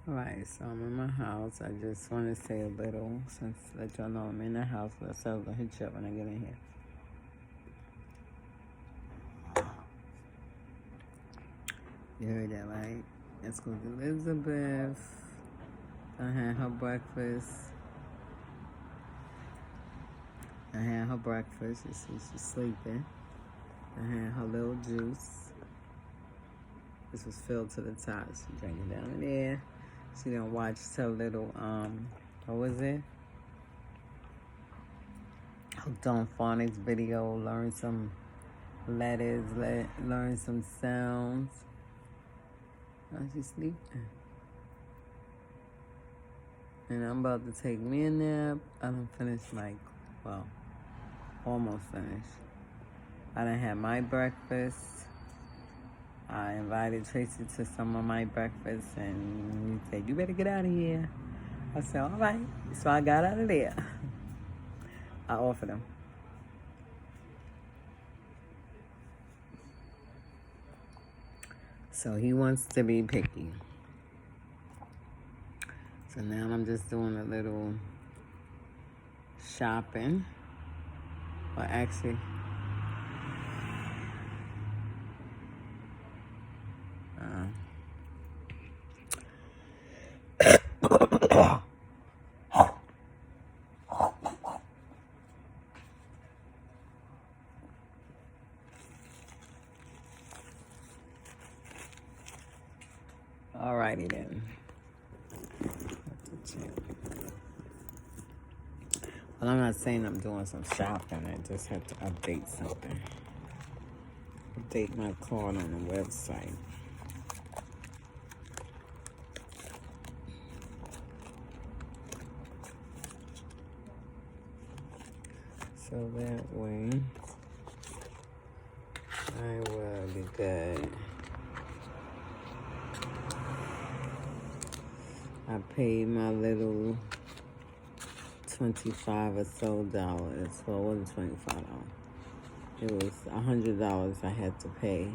Alright, so I'm in my house. I just want to say a little, since let y'all know I'm in the house, but I said I'm going to hit you up when I get in here. You heard that, right? Let's go to Elizabeth. I had her breakfast. She's sleeping. I had her little juice. This was filled to the top. She drank it down there. She didn't watch her little, what was it? Hooked on Phonics video, learn some letters, learn some sounds. Now she's sleeping. And I'm about to take me a nap. I done finished almost finished. I done had my breakfast. I invited Tracy to some of my breakfast and he said, you better get out of here. I said, all right. So I got out of there. I offered him. So he wants to be picky. So now I'm just doing a little shopping. Well, actually, alrighty then. Well, I'm not saying I'm doing some shopping. I just have to update something. Update my card on the website. So that way, I will be good. I paid my little $25 or so dollars. Well, it wasn't $25. It was $100 I had to pay.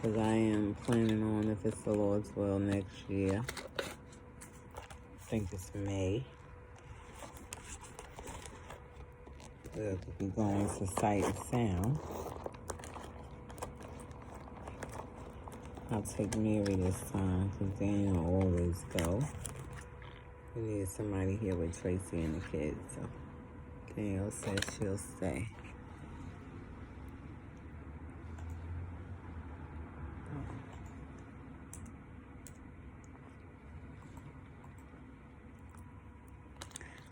Because I am planning on, if it's the Lord's will, next year. I think it's May. We'll be going to Sight and Sound. I'll take Mary this time, because Daniel always go. We need somebody here with Tracy and the kids, so Daniel says she'll stay.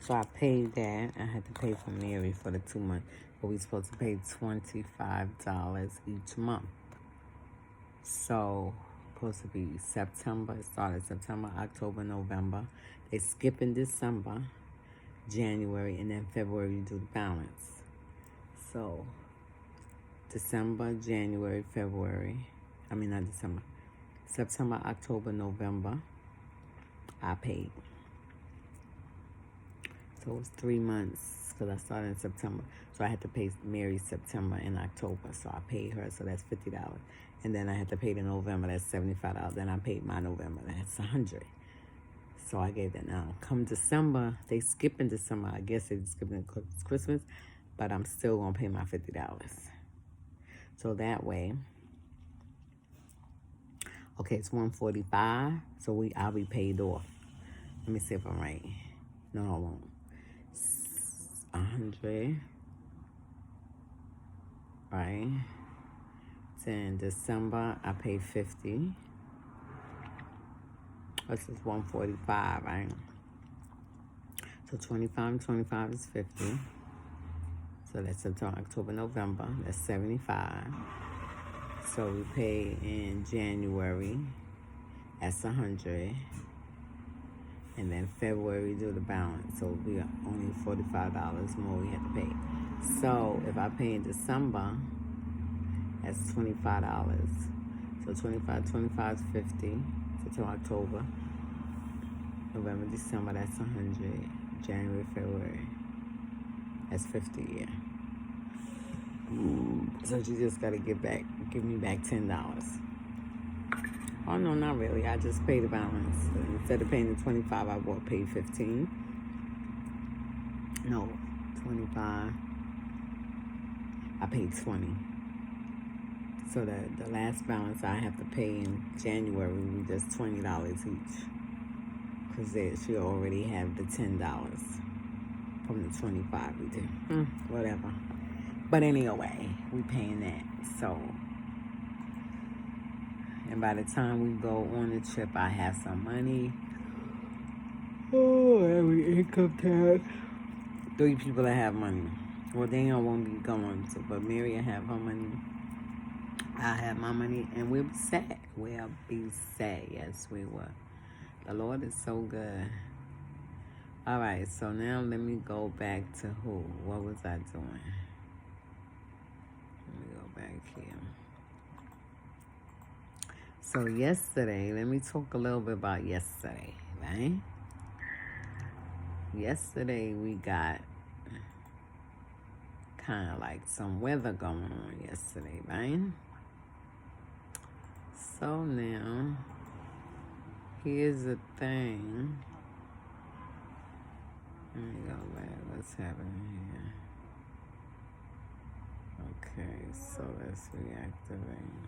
So I paid that. I had to pay for Mary for the 2 months, but we're supposed to pay $25 each month. So, supposed to be September. It started September, October, November. They skip in December, January, and then February you do the balance. So, December, January, February. I mean, not December. September, October, November, I paid. So it was 3 months because I started in September. So I had to pay Mary September and October. So I paid her, so that's $50. And then I had to pay the November, that's $75. Then I paid my November, that's $100. So I gave that now. Come December, they skip in December. I guess they skip in Christmas, but I'm still gonna pay my $50. So that way, okay, it's $145. So I'll be paid off. Let me see if I'm right. No, I won't. 100, right? Then December I pay 50. This is 145, right? So 25 is 50. So that's September, October, November. That's 75. So we pay in January. That's 100. And then February, do the balance. So we are only $45 more we have to pay. So if I pay in December, that's $25. So 25 is 50. So till October, November, December, that's 100. January, February, that's 50, yeah. So you just gotta give me back $10. Oh, no, not really. I just paid the balance. Instead of paying the 25, I paid 15. No, 25. I paid 20. So the last balance I have to pay in January will be just $20 each. Because she already have the $10 from the 25 we did. Whatever. But anyway, we paying that. So, and by the time we go on the trip, I have some money. Oh, every income tax. 3 people that have money. Well, Daniel won't be going to, but Mary will have her money. I have my money, and we'll be set. We'll be set. Yes, we will. The Lord is so good. All right, so now let me go back to who? What was I doing? Let me go back here. So yesterday, let me talk a little bit about yesterday, right? Yesterday, we got kind of like some weather going on yesterday, right? So now, here's the thing. Let me go back. What's happening here? Okay, so let's reactivate.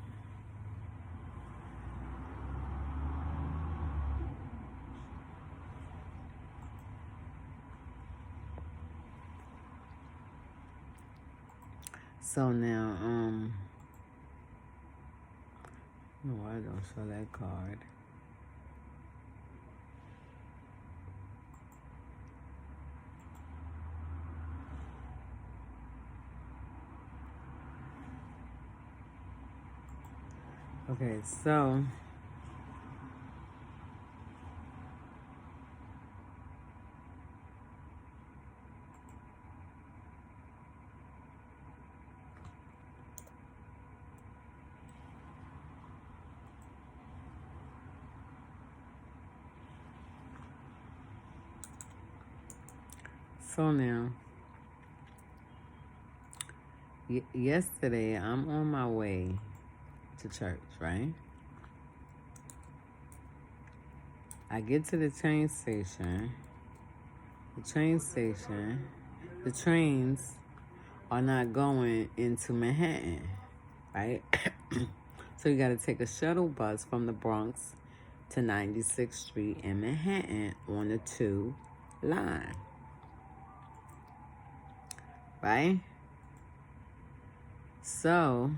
So now, no, I don't show that card. Okay, so now, yesterday I'm on my way to church, right? I get to the train station. The trains are not going into Manhattan, right? So you got to take a shuttle bus from the Bronx to 96th Street in Manhattan on the 2 line, right? So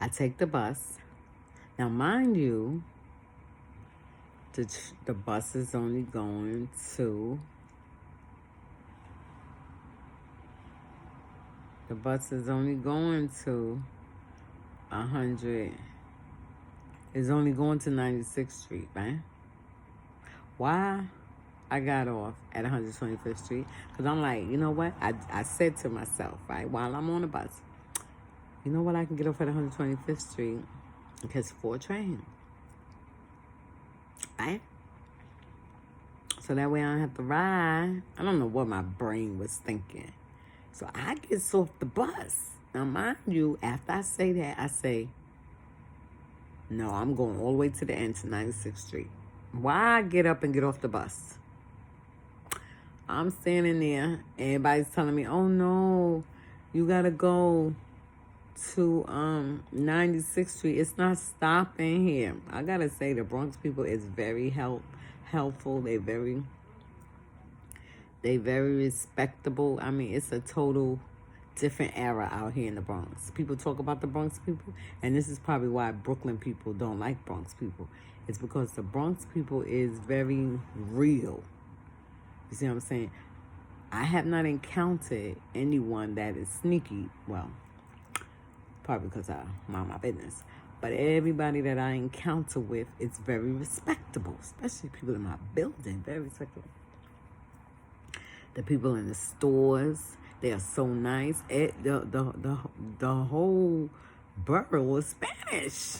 I take the bus. Now, mind you, the bus is only going to... The bus is only going to 100... It's only going to 96th Street, right? Why I got off at 125th Street? Because I'm like, you know what? I said to myself, right, while I'm on the bus, you know what? I can get off at 125th Street and catch 4 trains, right? So that way I don't have to ride. I don't know what my brain was thinking. So I get off the bus. Now, mind you, after I say that, I say, no, I'm going all the way to the end to 96th Street. Why get up and get off the bus? I'm standing there. Everybody's telling me, oh, no, you got to go to 96th Street. It's not stopping here. I got to say, the Bronx people is very helpful. They very respectable. I mean, it's a total different era out here in the Bronx. People talk about the Bronx people, and this is probably why Brooklyn people don't like Bronx people. It's because the Bronx people is very real. You see what I'm saying? I have not encountered anyone that is sneaky. Well, probably because I mind my business. But everybody that I encounter with is very respectable, especially people in my building, very respectable. The people in the stores, They are so nice. The whole borough was Spanish.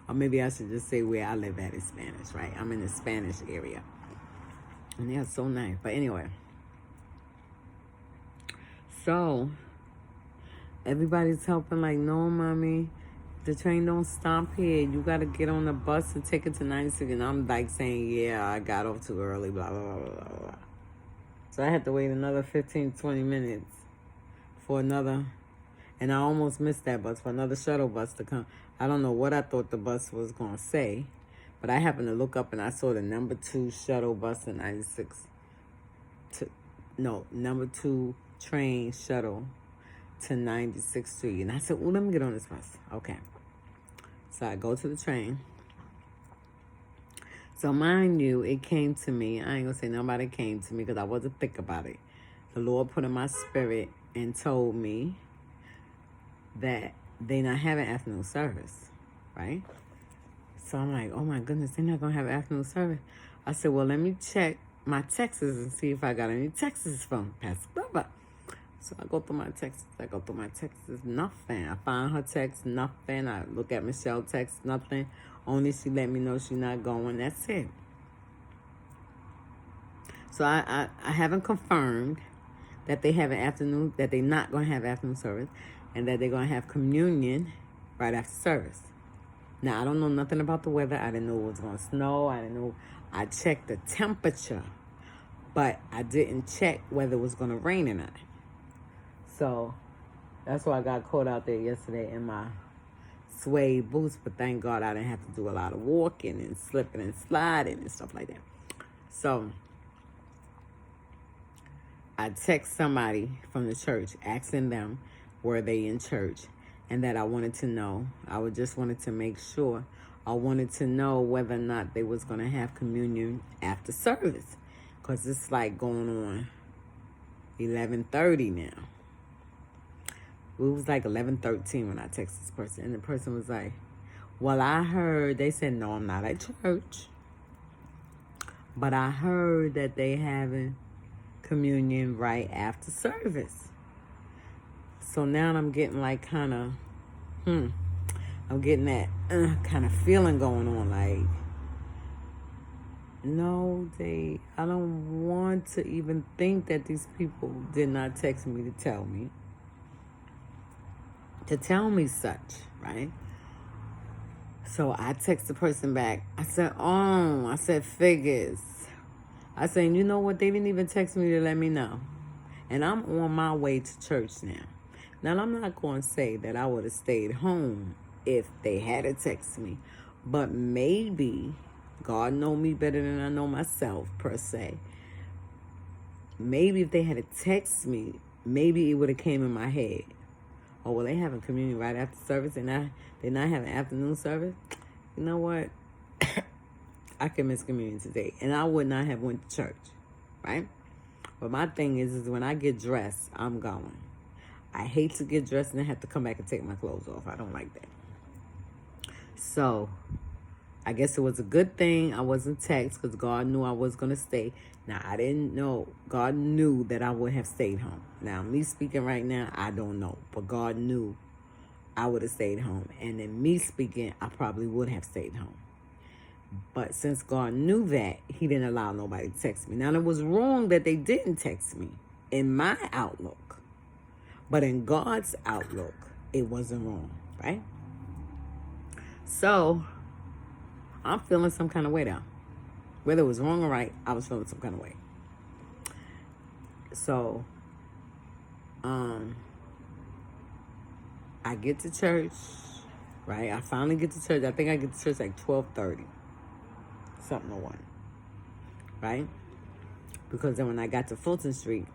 Or maybe I should just say where I live at is Spanish, right? I'm in the Spanish area. And they are so nice. But anyway. So, everybody's helping like, no, mommy, the train don't stop here. You got to get on the bus and take it to 96. And I'm like saying, yeah, I got off too early, blah, blah, blah, blah, blah. So I had to wait another 15, 20 minutes for another, and I almost missed that bus, for another shuttle bus to come. I don't know what I thought the bus was going to say, but I happened to look up and I saw the number 2 shuttle bus in 96. Number 2 train shuttle to 96th Street. And I said, let me get on this bus. Okay. So I go to the train. So mind you, it came to me. I ain't going to say nobody came to me because I wasn't thick about it. The Lord put in my spirit and told me that they not having afternoon service, right? So I'm like, oh my goodness, they're not going to have afternoon service. I said, well, let me check my texts and see if I got any texts from Pastor Bubba. So I go through my texts. Nothing. I find her text, nothing. I look at Michelle's text, nothing. Only she let me know she's not going. That's it. So I haven't confirmed that they have that they're not going to have afternoon service, and that they're going to have communion right after service. Now, I don't know nothing about the weather. I didn't know it was going to snow. I didn't know. I checked the temperature, but I didn't check whether it was going to rain or not. So that's why I got caught out there yesterday in my suede boots, but thank God I didn't have to do a lot of walking and slipping and sliding and stuff like that. So I text somebody from the church asking them were they in church, and that I wanted to know. I just wanted to make sure. I wanted to know whether or not they was going to have communion after service, because it's like going on 11:30 now. It was like 11:13 when I texted this person, and the person was like, well, I heard, they said, no, I'm not at church, but I heard that they having communion right after service. So now I'm getting like kind of, I'm getting that kind of feeling going on, like, no, I don't want to even think that these people did not text me to tell me such, right? So I text the person back. I said, figures. I said, you know what? They didn't even text me to let me know. And I'm on my way to church now. Now, I'm not going to say that I would have stayed home if they had to text me. But maybe, God know me better than I know myself, per se. Maybe if they had to text me, maybe it would have came in my head. Oh, well, they having communion right after service, and they're not having afternoon service. You know what? I can miss communion today, and I would not have went to church, right? But my thing is when I get dressed, I'm going. I hate to get dressed and then have to come back and take my clothes off. I don't like that. So I guess it was a good thing I wasn't text, because God knew I was going to stay. Now, I didn't know. God knew that I would have stayed home. Now, me speaking right now, I don't know. But God knew I would have stayed home. And in me speaking, I probably would have stayed home. But since God knew that, he didn't allow nobody to text me. Now, it was wrong that they didn't text me in my outlook. But in God's outlook, it wasn't wrong, right? So I'm feeling some kind of way now. Whether it was wrong or right, I was feeling some kind of way. So, I get to church, right? I finally get to church. I think I get to church like 12:30. Something or one. Right? Because then when I got to Fulton Street,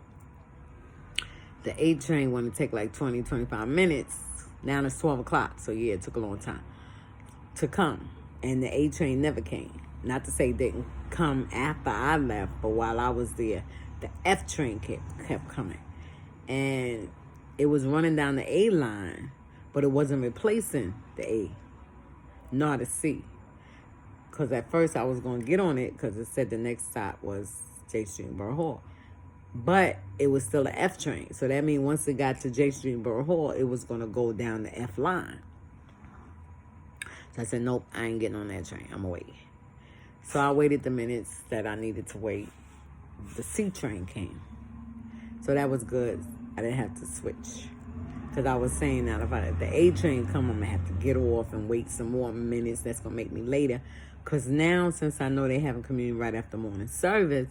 the 8 train wanted to take like 20, 25 minutes. Now it's 12 o'clock. So, yeah, it took a long time to come. And the 8 train never came. Not to say it didn't come after I left, but while I was there, the F train kept coming. And it was running down the A line, but it wasn't replacing the A, nor the C. Because at first I was going to get on it because it said the next stop was J Street and Borough Hall. But it was still an F train. So that means once it got to J Street and Borough Hall, it was going to go down the F line. So I said, nope, I ain't getting on that train. I'm going to wait. So I waited the minutes that I needed to wait. The C train came. So that was good. I didn't have to switch. Because I was saying now, if the A train come, I'm going to have to get off and wait some more minutes. That's going to make me later. Because now, since I know they having communion right after morning service,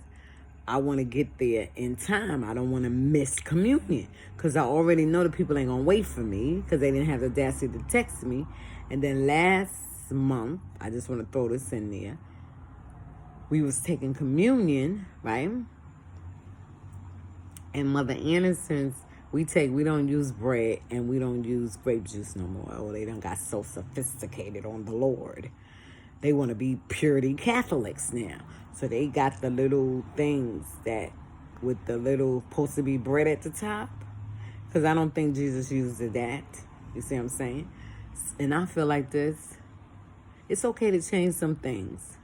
I want to get there in time. I don't want to miss communion. Because I already know the people ain't going to wait for me. Because they didn't have the audacity to text me. And then last month, I just want to throw this in there. We was taking communion, right? And Mother Anderson's, we don't use bread and we don't use grape juice no more. Oh, they done got so sophisticated on the Lord. They want to be purity Catholics now. So they got the little things that with the little supposed to be bread at the top. Because I don't think Jesus used that. You see what I'm saying? And I feel like this. It's okay to change some things.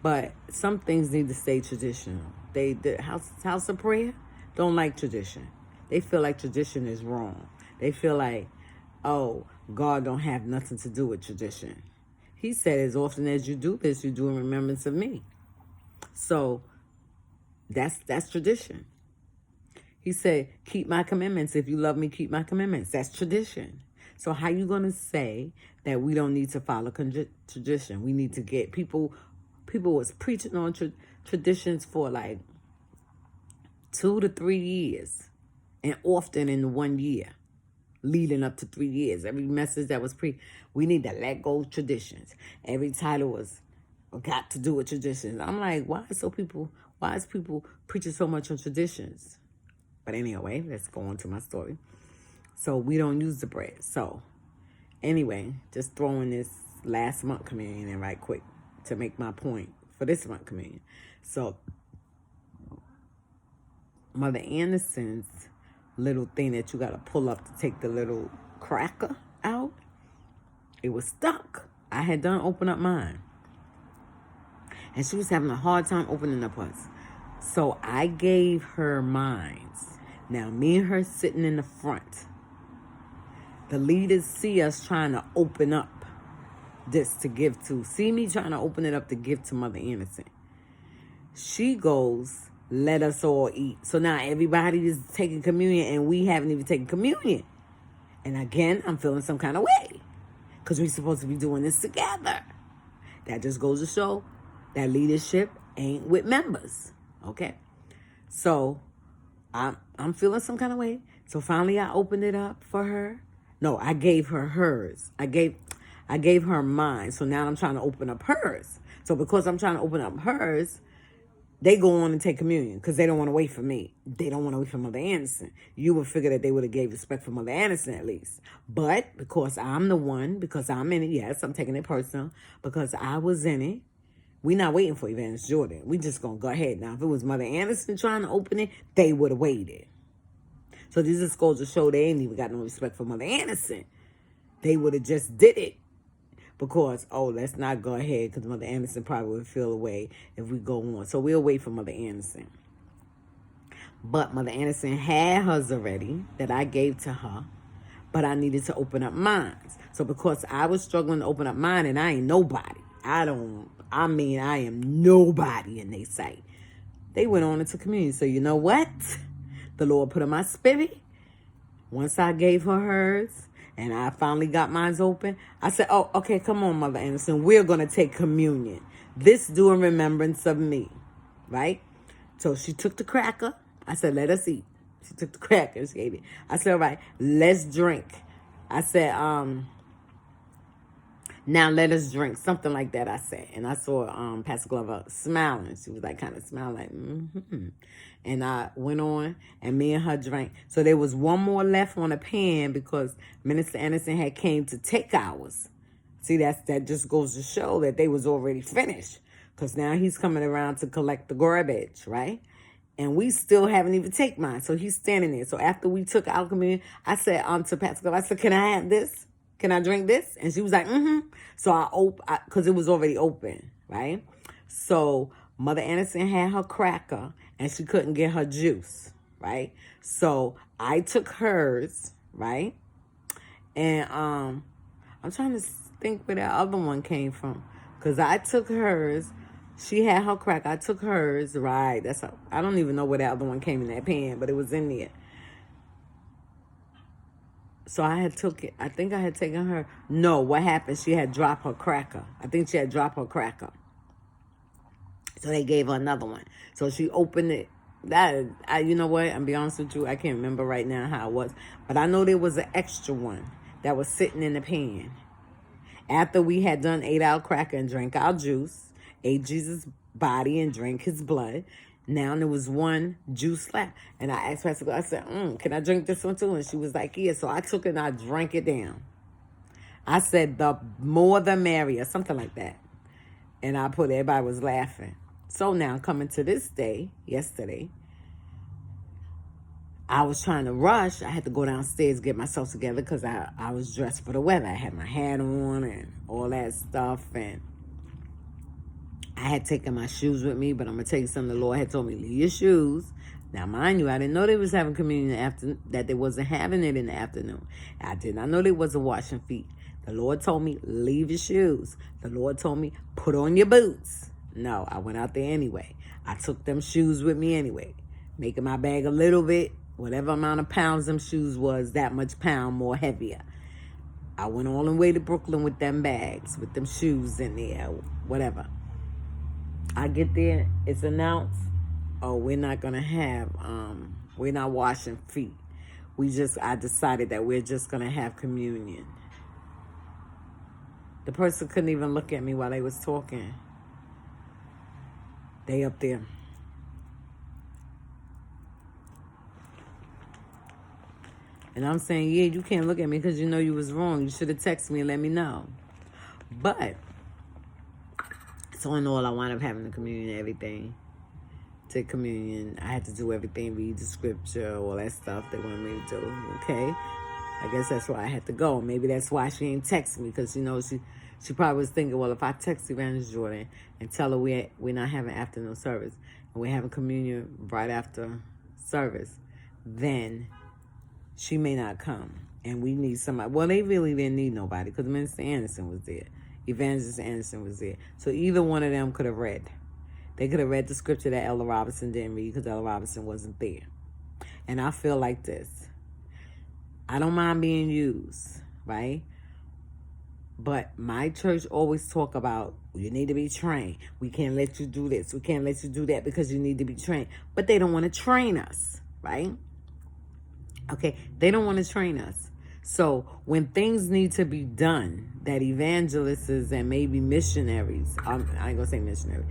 But some things need to stay traditional. The house of prayer don't like tradition. They feel like tradition is wrong. They feel like, oh, God don't have nothing to do with tradition. He said, as often as you do this, you do in remembrance of me. So that's tradition. He said, keep my commandments. If you love me, keep my commandments. That's tradition. So how you going to say that we don't need to follow tradition? We need to get people was preaching on traditions for like 2 to 3 years. And often in 1 year, leading up to 3 years. Every message that was we need to let go of traditions. Every title was got to do with traditions. I'm like, why is people preaching so much on traditions? But anyway, let's go on to my story. So we don't use the bread. So anyway, just throwing this last month communion in right quick to make my point for this month communion. So Mother Anderson's little thing that you got to pull up to take the little cracker out, it was stuck. I had done open up mine. And she was having a hard time opening up hers. So I gave her mine. Now, me and her sitting in the front. The leaders see us trying to open up this to give to. See me trying to open it up to give to Mother Anderson. She goes, let us all eat. So now everybody is taking communion and we haven't even taken communion. And again, I'm feeling some kind of way. Because we're supposed to be doing this together. That just goes to show that leadership ain't with members. Okay? So I'm feeling some kind of way. So finally I opened it up for her. No, I gave her hers. I gave her mine. So now I'm trying to open up hers. So because I'm trying to open up hers, they go on and take communion because they don't want to wait for me. They don't want to wait for Mother Anderson. You would figure that they would have gave respect for Mother Anderson at least. But because I'm the one, because I'm in it, yes, I'm taking it personal, because I was in it, we not waiting for Evangelist Jordan. We just going to go ahead. Now, if it was Mother Anderson trying to open it, they would have waited. So this just goes to show they ain't even got no respect for Mother Anderson. They would have just did it. Because, let's not go ahead because Mother Anderson probably would feel away if we go on. So we'll wait for Mother Anderson. But Mother Anderson had hers already that I gave to her. But I needed to open up mine. So because I was struggling to open up mine and I ain't nobody. I am nobody in their sight. They went on into communion. So you know what? The Lord put in my spirit. Once I gave her hers, and I finally got mine open, I said, okay, come on, Mother Anderson. We're going to take communion. This do in remembrance of me, right? So she took the cracker. I said, let us eat. She took the cracker. She ate it. I said, all right, let's drink. I said, now let us drink. Something like that, I said. And I saw Pastor Glover smiling. She was like kind of smiling like, mm-hmm. And I went on and me and her drank. So there was one more left on the pan because Minister Anderson had came to take ours. See, that just goes to show that they was already finished. Because now he's coming around to collect the garbage, right? And we still haven't even taken mine. So he's standing there. So after we took our communion, I said to Pastor Glover, I said, can I have this? Can I drink this? And she was like, mm-hmm. So because it was already open, right? So Mother Anderson had her cracker and she couldn't get her juice, right? So I took hers, right? And I'm trying to think where that other one came from, because I took hers. She had her crack. I took hers, right? I don't even know where that other one came in that pan, but it was in there. So I had took it. I think I had taken her. No, what happened? She had dropped her cracker. I think she had dropped her cracker. So they gave her another one. So she opened it. You know what? I'm be honest with you. I can't remember right now how it was, but I know there was an extra one that was sitting in the pan. After we had ate our cracker and drank our juice, ate Jesus' body and drank his blood, now there was one juice left. And I asked Pastor, I said, can I drink this one too? And she was like, yeah. So I took it and I drank it down. I said, the more the merrier, something like that. And everybody was laughing. So now coming to this day, yesterday, I was trying to rush. I had to go downstairs, get myself together, because I was dressed for the weather. I had my hat on and all that stuff. And I had taken my shoes with me, but I'm going to tell you something. The Lord had told me, leave your shoes. Now, mind you, I didn't know they was having communion after that. They wasn't having it in the afternoon. I did not know they wasn't washing feet. The Lord told me, leave your shoes. The Lord told me, put on your boots. No, I went out there anyway. I took them shoes with me anyway, making my bag a little bit, whatever amount of pounds them shoes was, that much pound more heavier. I went all the way to Brooklyn with them bags, with them shoes in there, whatever. I get there, it's announced, we're not going to have, we're not washing feet. I decided that we're just going to have communion. The person couldn't even look at me while they was talking. They up there. And I'm saying, yeah, you can't look at me because you know you was wrong. You should have texted me and let me know. But, so in all, I wound up having the communion and everything. Take communion. I had to do everything, read the scripture, all that stuff they wanted me to do, okay? I guess that's why I had to go. Maybe that's why she ain't text me, because, you know, she probably was thinking, well, if I text Evangelist Jordan and tell her we're not having afternoon service and we're having communion right after service, then she may not come. And we need somebody. Well, they really didn't need nobody, because Minister Anderson was there. Evangelist Anderson was there. So either one of them could have read. They could have read the scripture that Ella Robinson didn't read, because Ella Robinson wasn't there. And I feel like this. I don't mind being used, right? But my church always talk about, you need to be trained. We can't let you do this. We can't let you do that because you need to be trained. But they don't want to train us, right? Okay, they don't want to train us. So when things need to be done, that evangelists and maybe missionaries, I ain't going to say missionary,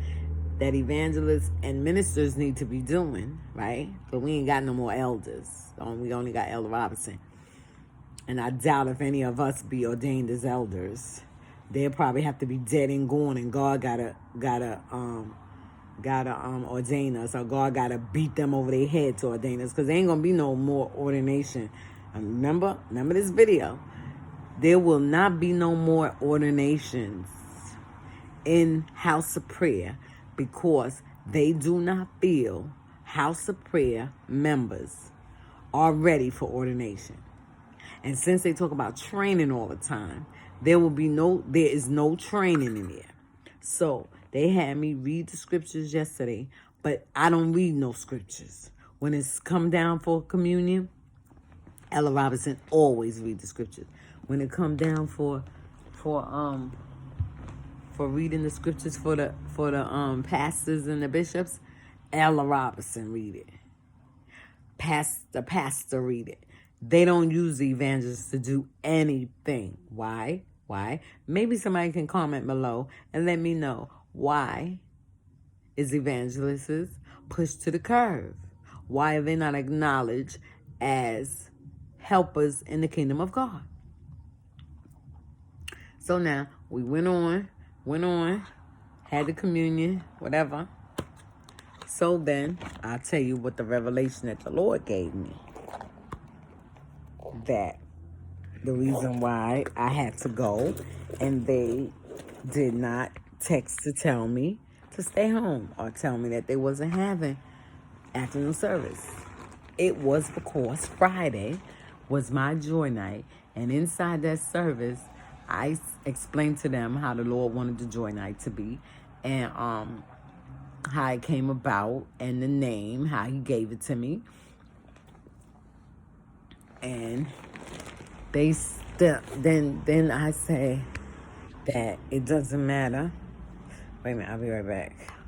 that evangelists and ministers need to be doing, right? But we ain't got no more elders. We only got Elder Robinson. And I doubt if any of us be ordained as elders. They'll probably have to be dead and gone, and God gotta ordain us, or God gotta beat them over their head to ordain us, because there ain't gonna be no more ordination. Remember this video. There will not be no more ordinations in House of Prayer, because they do not feel House of Prayer members are ready for ordination. And since they talk about training all the time, there is no training in there. So they had me read the scriptures yesterday, but I don't read no scriptures. When it's come down for communion, Ella Robinson always read the scriptures. When it come down for reading the scriptures for the pastors and the bishops, Ella Robinson read it. Pastor read it. They don't use the evangelists to do anything. Why? Maybe somebody can comment below and let me know, why is evangelists pushed to the curve? Why are they not acknowledged as helpers in the kingdom of God? So now we went on, had the communion, whatever. So then I'll tell you what the revelation that the Lord gave me. That the reason why I had to go, and they did not text to tell me to stay home, or tell me that they wasn't having afternoon service. It was because Friday was my joy night, and inside that service, I explained to them how the Lord wanted the joy night to be, and how it came about, and the name, how He gave it to me, and they then I say that it doesn't matter. Wait a minute, I'll be right back.